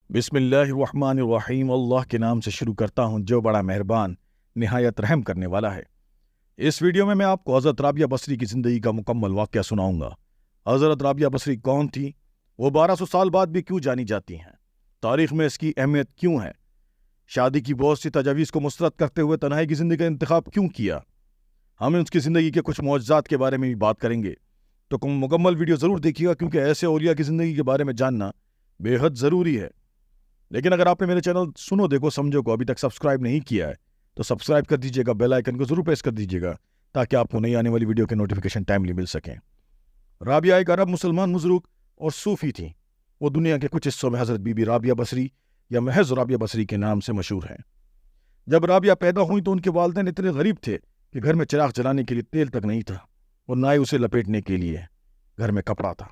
بسم اللہ الرحمن الرحیم، اللہ کے نام سے شروع کرتا ہوں جو بڑا مہربان نہایت رحم کرنے والا ہے۔ اس ویڈیو میں آپ کو حضرت رابعہ بصری کی زندگی کا مکمل واقعہ سناؤں گا۔ حضرت رابعہ بصری کون تھی؟ وہ 1200 سال بعد بھی کیوں جانی جاتی ہیں؟ تاریخ میں اس کی اہمیت کیوں ہے؟ شادی کی بہت سی تجاویز کو مسترد کرتے ہوئے تنہائی کی زندگی کا انتخاب کیوں کیا؟ ہم اس کی زندگی کے کچھ معجزات کے بارے میں بھی بات کریں گے، تو مکمل ویڈیو ضرور دیکھیے گا، کیونکہ ایسے اولیاء کی زندگی کے بارے میں جاننا بے حد ضروری ہے۔ لیکن اگر آپ نے میرے چینل سنو دیکھو سمجھو کو ابھی تک سبسکرائب نہیں کیا ہے تو سبسکرائب کر دیجئے گا، بیل آئیکن کو ضرور پریس کر دیجئے گا تاکہ آپ کو نئی آنے والی ویڈیو کے نوٹیفیکیشن ٹائملی مل سکیں۔ رابعہ ایک عرب مسلمان مزروق اور صوفی تھیں۔ وہ دنیا کے کچھ حصوں میں حضرت بی بی رابعہ بصری یا محض رابعہ بصری کے نام سے مشہور ہیں۔ جب رابعہ پیدا ہوئی تو ان کے والدین اتنے غریب تھے کہ گھر میں چراغ جلانے کے لیے تیل تک نہیں تھا اور نہ ہی اسے لپیٹنے کے لیے گھر میں کپڑا تھا۔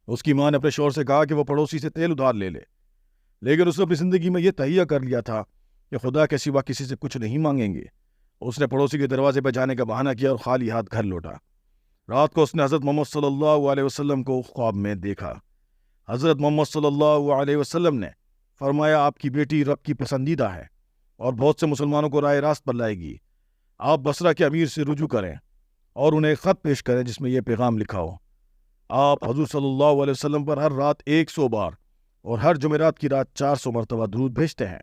اس کی ماں نے اپنے شوہر سے کہا کہ وہ پڑوسی سے تیل ادھار لے لے، لیکن اس نے اپنی زندگی میں یہ تہیہ کر لیا تھا کہ خدا کے سوا کسی سے کچھ نہیں مانگیں گے۔ اس نے پڑوسی کے دروازے پہ جانے کا بہانہ کیا اور خالی ہاتھ گھر لوٹا۔ رات کو اس نے حضرت محمد صلی اللہ علیہ وسلم کو خواب میں دیکھا۔ حضرت محمد صلی اللہ علیہ وسلم نے فرمایا، آپ کی بیٹی رب کی پسندیدہ ہے اور بہت سے مسلمانوں کو راہ راست پر لائے گی۔ آپ بصرہ کے امیر سے رجوع کریں اور انہیں ایک خط پیش کریں جس میں یہ پیغام لکھا ہو۔ آپ حضور صلی اللہ علیہ وسلم پر ہر رات 100 بار اور ہر جمعرات کی رات 400 مرتبہ درود بھیجتے ہیں۔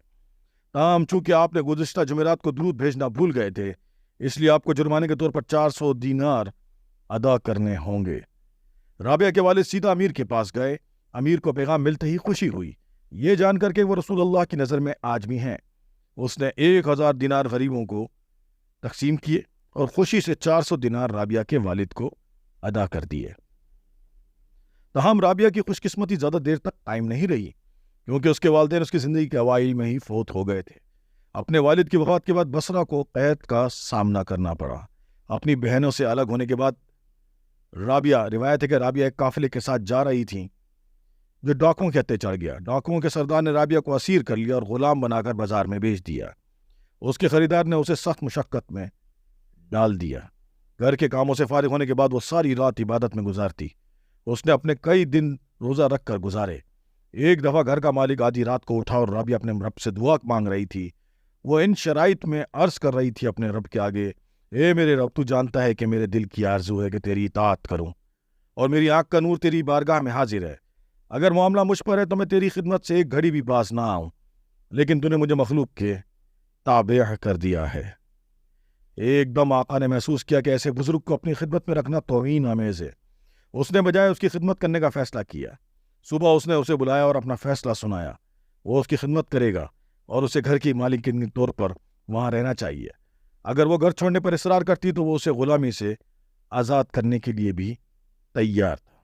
تاہم چونکہ آپ نے گزشتہ جمعرات کو درود بھیجنا بھول گئے تھے، اس لیے آپ کو جرمانے کے طور پر 400 دینار ادا کرنے ہوں گے۔ رابعہ کے والد سیدھا امیر کے پاس گئے۔ امیر کو پیغام ملتے ہی خوشی ہوئی، یہ جان کر کے وہ رسول اللہ کی نظر میں آجمی ہیں۔ اس نے 1000 دینار غریبوں کو تقسیم کیے اور خوشی سے 400 دینار رابعہ کے والد کو ادا کر دیے۔ تاہم رابعہ کی خوش قسمتی زیادہ دیر تک قائم نہیں رہی، کیونکہ اس کے والدین اس کی زندگی کے اوائل میں ہی فوت ہو گئے تھے۔ اپنے والد کی وفات کے بعد بصرہ کو قید کا سامنا کرنا پڑا۔ اپنی بہنوں سے الگ ہونے کے بعد روایت ہے کہ رابعہ ایک قافلے کے ساتھ جا رہی تھیں جو ڈاکوؤں کے ہتھے چڑھ گیا۔ ڈاکوؤں کے سردار نے رابعہ کو اسیر کر لیا اور غلام بنا کر بازار میں بیچ دیا۔ اس کے خریدار نے اسے سخت مشقت میں ڈال دیا۔ گھر کے کاموں سے فارغ ہونے کے بعد وہ ساری رات عبادت میں گزارتی۔ اس نے اپنے کئی دن روزہ رکھ کر گزارے۔ ایک دفعہ گھر کا مالک آدھی رات کو اٹھا اور رابعہ اپنے رب سے دعا مانگ رہی تھی۔ وہ ان شرائط میں عرض کر رہی تھی اپنے رب کے آگے، اے میرے رب، تو جانتا ہے کہ میرے دل کی آرزو ہے کہ تیری اطاعت کروں اور میری آنکھ کا نور تیری بارگاہ میں حاضر ہے۔ اگر معاملہ مجھ پر ہے تو میں تیری خدمت سے ایک گھڑی بھی باز نہ آؤں، لیکن تو نے مجھے مخلوق کے تابع کر دیا ہے۔ ایک دم آقا نے محسوس کیا کہ ایسے بزرگ کو اپنی خدمت میں رکھنا توہین آمیز ہے۔ اس نے بجائے اس کی خدمت کرنے کا فیصلہ کیا۔ صبح اس نے اسے بلایا اور اپنا فیصلہ سنایا۔ وہ اس کی خدمت کرے گا اور اسے گھر کی مالک کے طور پر وہاں رہنا چاہیے۔ اگر وہ گھر چھوڑنے پر اصرار کرتی تو وہ اسے غلامی سے آزاد کرنے کے لیے بھی تیار تھا۔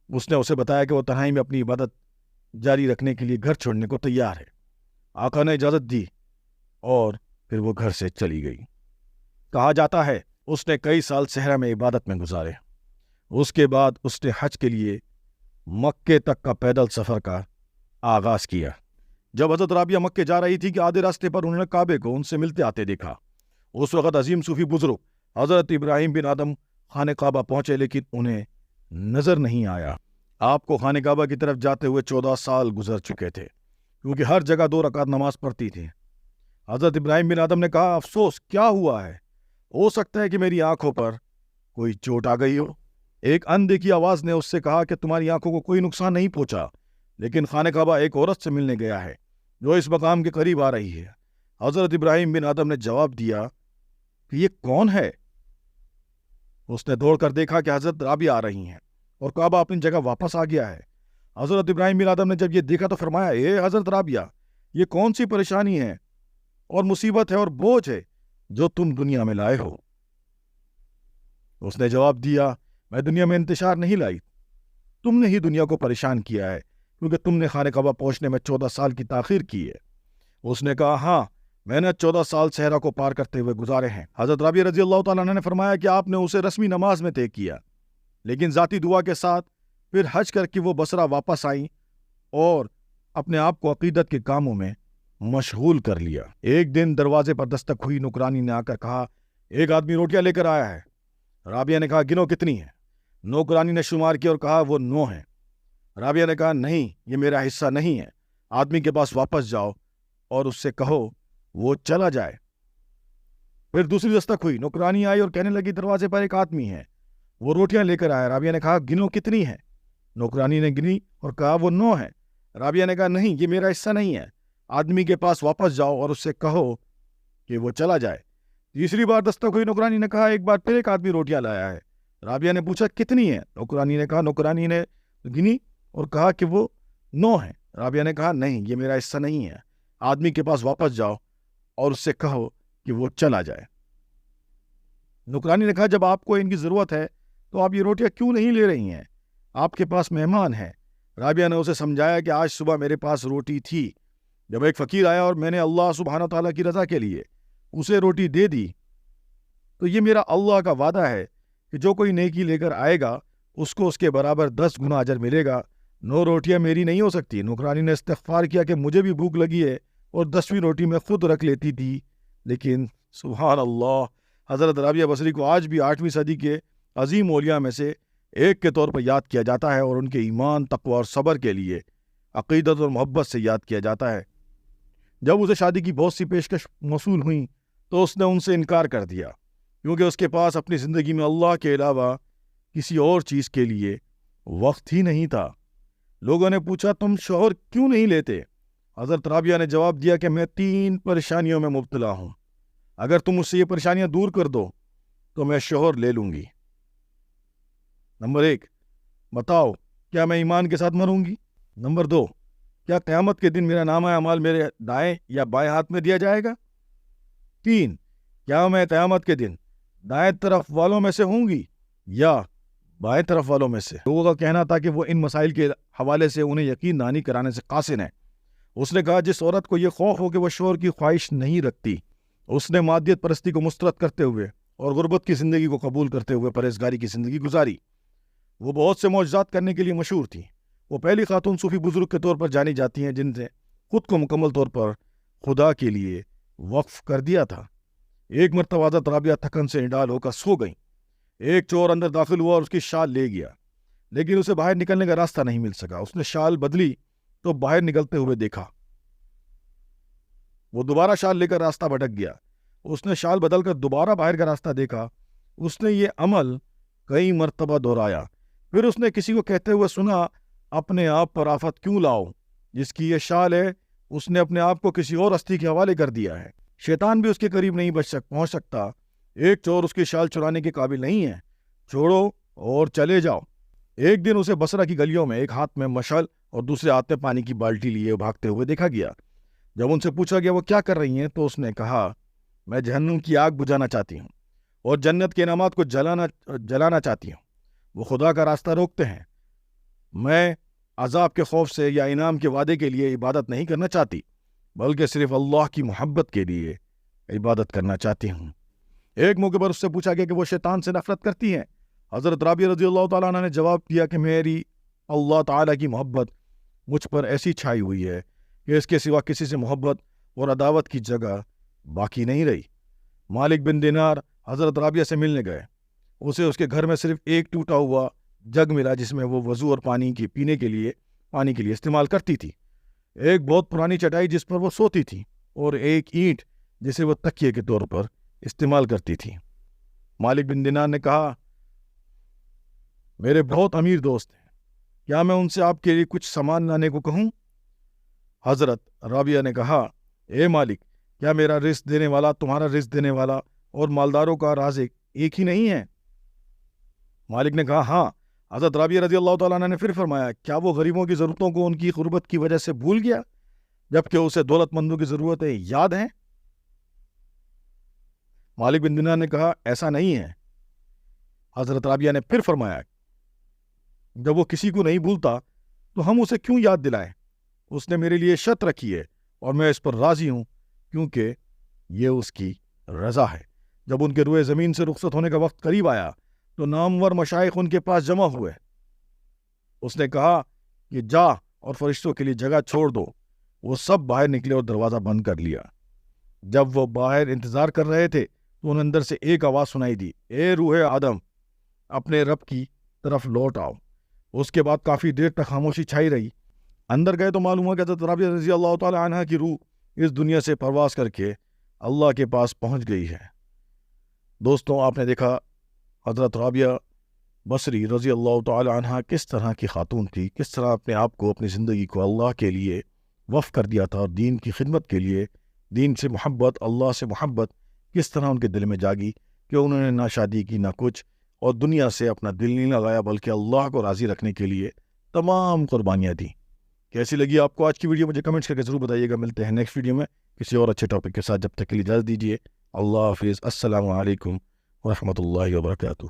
اس نے اسے بتایا کہ وہ تنہائی میں اپنی عبادت جاری رکھنے کے لیے گھر چھوڑنے کو تیار ہے۔ آقا نے اجازت دی اور پھر وہ گھر سے چلی گئی۔ کہا جاتا ہے اس نے کئی سال صحرا میں عبادت میں گزارے۔ اس کے بعد اس نے حج کے لیے مکے تک کا پیدل سفر کا آغاز کیا۔ جب حضرت رابعہ مکے جا رہی تھی کہ آدھے راستے پر انہوں نے کعبے کو ان سے ملتے آتے دیکھا۔ اس وقت عظیم صوفی بزرگ حضرت ابراہیم بن آدم خانہ کعبہ پہنچے، لیکن انہیں نظر نہیں آیا۔ آپ کو خانہ کعبہ کی طرف جاتے ہوئے 14 سال گزر چکے تھے، کیونکہ ہر جگہ 2 رکعت نماز پڑھتی تھی۔ حضرت ابراہیم بن آدم نے کہا، افسوس، کیا ہوا ہے؟ ہو سکتا ہے کہ میری آنکھوں پر کوئی چوٹ آ گئی ہو۔ ایک اندھے کی آواز نے اس سے کہا کہ تمہاری آنکھوں کو کوئی نقصان نہیں پہنچا، لیکن خانہ کعبہ ایک عورت سے ملنے گیا ہے جو اس مقام کے قریب آ رہی ہے۔ حضرت ابراہیم بن آدم نے جواب دیا کہ یہ کون ہے؟ اس نے دوڑ کر دیکھا کہ حضرت رابعہ آ رہی ہیں اور کعبہ اپنی جگہ واپس آ گیا ہے۔ حضرت ابراہیم بن آدم نے جب یہ دیکھا تو فرمایا، اے حضرت رابعہ، یہ کون سی پریشانی ہے اور مصیبت ہے اور بوجھ ہے جو تم دنیا میں لائے ہو؟ اس نے جواب دیا، میں دنیا میں انتشار نہیں لائی، تم نے ہی دنیا کو پریشان کیا ہے، کیونکہ تم نے خانہ کعبہ پہنچنے میں 14 سال کی تاخیر کی ہے۔ اس نے کہا، ہاں، میں نے 14 سال صحرا کو پار کرتے ہوئے گزارے ہیں۔ حضرت رابعہ رضی اللہ تعالیٰ عنہ نے فرمایا کہ آپ نے اسے رسمی نماز میں طے کیا، لیکن ذاتی دعا کے ساتھ پھر حج کر کے وہ بصرہ واپس آئیں اور اپنے آپ کو عقیدت کے کاموں میں مشغول کر لیا۔ ایک دن دروازے پر دستک ہوئی۔ نوکرانی نے آ کر کہا، ایک آدمی روٹیاں لے کر آیا ہے۔ رابعہ نے کہا، گنو کتنی ہیں؟ نوکرانی نے شمار کیا اور کہا، وہ 9 ہیں۔ رابعہ نے کہا نہیں، یہ میرا حصہ نہیں ہے، آدمی کے پاس واپس جاؤ اور اس سے کہو وہ چلا جائے۔ پھر دوسری دستک ہوئی، نوکرانی آئی اور کہنے لگی دروازے پر ایک آدمی ہے، وہ روٹیاں لے کر آیا۔ رابعہ نے کہا گنو کتنی ہیں؟ نوکرانی نے گنی اور کہا وہ 9 ہیں۔ رابعہ نے کہا نہیں، یہ میرا حصہ نہیں ہے، آدمی کے پاس واپس جاؤ اور اس سے کہو کہ وہ چلا جائے۔ تیسری بار دستک ہوئی، نوکرانی نے کہا ایک بار پھر ایک آدمی روٹیاں لایا ہے۔ رابعہ نے پوچھا کتنی ہیں؟ نوکرانی نے گنی اور کہا کہ وہ 9 ہیں۔ رابعہ نے کہا نہیں، یہ میرا حصہ نہیں ہے، آدمی کے پاس واپس جاؤ اور اس سے کہو کہ وہ چلا جائے۔ نوکرانی نے کہا جب آپ کو ان کی ضرورت ہے تو آپ یہ روٹیاں کیوں نہیں لے رہی ہیں؟ آپ کے پاس مہمان ہیں۔ رابعہ نے اسے سمجھایا کہ آج صبح میرے پاس روٹی تھی، جب ایک فقیر آیا اور میں نے اللہ سبحانہ تعالیٰ کی رضا کے لیے اسے روٹی دے دی، تو یہ میرا اللہ کا وعدہ ہے کہ جو کوئی نیکی لے کر آئے گا اس کو اس کے برابر 10 گنا اجر ملے گا۔ 9 روٹیاں میری نہیں ہو سکتی۔ نوکرانی نے استغفار کیا کہ مجھے بھی بھوک لگی ہے اور 10ویں روٹی میں خود رکھ لیتی تھی، لیکن سبحان اللہ، حضرت رابعہ بصری کو آج بھی 8ویں صدی کے عظیم اولیاء میں سے ایک کے طور پر یاد کیا جاتا ہے اور ان کے ایمان، تقوی اور صبر کے لیے عقیدت اور محبت سے یاد کیا جاتا ہے۔ جب اسے شادی کی بہت سی پیشکش موصول ہوئیں تو اس نے ان سے انکار کر دیا، کیونکہ اس کے پاس اپنی زندگی میں اللہ کے علاوہ کسی اور چیز کے لیے وقت ہی نہیں تھا۔ لوگوں نے پوچھا تم شوہر کیوں نہیں لیتے؟ حضرت رابعہ نے جواب دیا کہ میں 3 پریشانیوں میں مبتلا ہوں، اگر تم مجھ سے یہ پریشانیاں دور کر دو تو میں شوہر لے لوں گی۔ نمبر 1، بتاؤ کیا میں ایمان کے ساتھ مروں گی؟ نمبر 2، کیا قیامت کے دن میرا نامہ اعمال میرے دائیں یا بائیں ہاتھ میں دیا جائے گا؟ 3، کیا میں قیامت کے دن دائیں طرف والوں میں سے ہوں گی یا بائیں طرف والوں میں سے؟ لوگوں کا کہنا تھا کہ وہ ان مسائل کے حوالے سے انہیں یقین دہانی کرانے سے قاصر ہیں۔ اس نے کہا جس عورت کو یہ خوف ہو کہ وہ شوہر کی خواہش نہیں رکھتی، اس نے مادیت پرستی کو مسترد کرتے ہوئے اور غربت کی زندگی کو قبول کرتے ہوئے پرہیزگاری کی زندگی گزاری۔ وہ بہت سے معجزات کرنے کے لیے مشہور تھیں۔ وہ پہلی خاتون صوفی بزرگ کے طور پر جانی جاتی ہیں جن نے خود کو مکمل طور پر خدا کے لیے وقف کر دیا تھا۔ ایک مرتبہ حضرت رابعہ تھکن سے انڈال ہو کر سو گئیں۔ ایک چور اندر داخل ہوا اور اس کی شال لے گیا، لیکن اسے باہر نکلنے کا راستہ نہیں مل سکا۔ اس نے شال بدلی تو باہر نکلتے ہوئے دیکھا، وہ دوبارہ شال لے کر راستہ بھٹک گیا۔ اس نے شال بدل کر دوبارہ باہر کا راستہ دیکھا۔ اس نے یہ عمل کئی مرتبہ دہرایا۔ پھر اس نے کسی کو کہتے ہوئے سنا اپنے آپ پر آفت کیوں لاؤ، جس کی یہ شال ہے اس نے اپنے آپ کو کسی اور ہستی کے حوالے کر دیا ہے۔ شیطان بھی اس کے قریب نہیں پہنچ سکتا۔ ایک چور اس کی شال چرانے کے قابل نہیں ہے، چھوڑو اور چلے جاؤ۔ ایک دن اسے بصرہ کی گلیوں میں ایک ہاتھ میں مشعل اور دوسرے ہاتھ میں پانی کی بالٹی لیے بھاگتے ہوئے دیکھا گیا۔ جب ان سے پوچھا گیا وہ کیا کر رہی ہیں تو اس نے کہا میں جہنم کی آگ بجھانا چاہتی ہوں اور جنت کے انعامات کو جلانا چاہتی ہوں۔ وہ خدا کا راستہ روکتے ہیں۔ میں عذاب کے خوف سے یا انعام کے وعدے کے لیے عبادت نہیں کرنا چاہتی، بلکہ صرف اللہ کی محبت کے لیے عبادت کرنا چاہتی ہوں۔ ایک موقع پر اس سے پوچھا گیا کہ وہ شیطان سے نفرت کرتی ہیں۔ حضرت رابعہ رضی اللہ تعالیٰ عنہ نے جواب دیا کہ میری اللہ تعالیٰ کی محبت مجھ پر ایسی چھائی ہوئی ہے کہ اس کے سوا کسی سے محبت اور عداوت کی جگہ باقی نہیں رہی۔ مالک بن دینار حضرت رابعہ سے ملنے گئے۔ اسے اس کے گھر میں صرف ایک ٹوٹا ہوا جگ ملا جس میں وہ وضو اور پانی کے لیے استعمال کرتی تھی، ایک بہت پرانی چٹائی جس پر وہ سوتی تھی اور ایک اینٹ جسے وہ تکیے کے طور پر استعمال کرتی تھی۔ مالک بن دینار نے کہا میرے بہت امیر دوست ہیں، کیا میں ان سے آپ کے لیے کچھ سامان لانے کو کہوں؟ حضرت رابعہ نے کہا اے مالک، کیا میرا رزق دینے والا تمہارا رزق دینے والا اور مالداروں کا رازق ایک ہی نہیں ہے؟ مالک نے کہا ہاں۔ حضرت رابعہ رضی اللہ تعالیٰ عنہ نے پھر فرمایا کیا وہ غریبوں کی ضرورتوں کو ان کی غربت کی وجہ سے بھول گیا جبکہ اسے دولت مندوں کی ضرورتیں یاد ہیں؟ مالک بن دینار نے کہا ایسا نہیں ہے۔ حضرت رابعہ نے پھر فرمایا جب وہ کسی کو نہیں بھولتا تو ہم اسے کیوں یاد دلائیں؟ اس نے میرے لیے شرط رکھی ہے اور میں اس پر راضی ہوں کیونکہ یہ اس کی رضا ہے۔ جب ان کے روئے زمین سے رخصت ہونے کا وقت قریب آیا تو نامور مشائخ ان کے پاس جمع ہوئے۔ اس نے کہا کہ جا اور فرشتوں کے لیے جگہ چھوڑ دو۔ وہ سب باہر نکلے اور دروازہ بند کر لیا۔ جب وہ باہر انتظار کر رہے تھے تو ان اندر سے ایک آواز سنائی دی، اے روح آدم، اپنے رب کی طرف لوٹ آؤ۔ اس کے بعد کافی دیر تک خاموشی چھائی رہی۔ اندر گئے تو معلوم ہوا کہ حضرت رابعہ رضی اللہ تعالی عنہ کی روح اس دنیا سے پرواز کر کے اللہ کے پاس پہنچ گئی ہے۔ دوستوں، آپ نے دیکھا حضرت رابعہ بصری رضی اللہ تعالی عنہ کس طرح کی خاتون تھی، کس طرح اپنے آپ کو، اپنی زندگی کو اللہ کے لیے وقف کر دیا تھا، اور دین کی خدمت کے لیے، دین سے محبت، اللہ سے محبت کس طرح ان کے دل میں جاگی کہ انہوں نے نہ شادی کی نہ کچھ، اور دنیا سے اپنا دل نہیں لگایا بلکہ اللہ کو راضی رکھنے کے لیے تمام قربانیاں دیں۔ کیسی لگی آپ کو آج کی ویڈیو؟ مجھے کمنٹس کر کے ضرور بتائیے گا۔ ملتے ہیں نیکسٹ ویڈیو میں کسی اور اچھے ٹاپک کے ساتھ، جب تک کے لیے اجازت دیجیے۔ اللہ حافظ، السلام علیکم ورحمۃ اللہ وبرکاتہ۔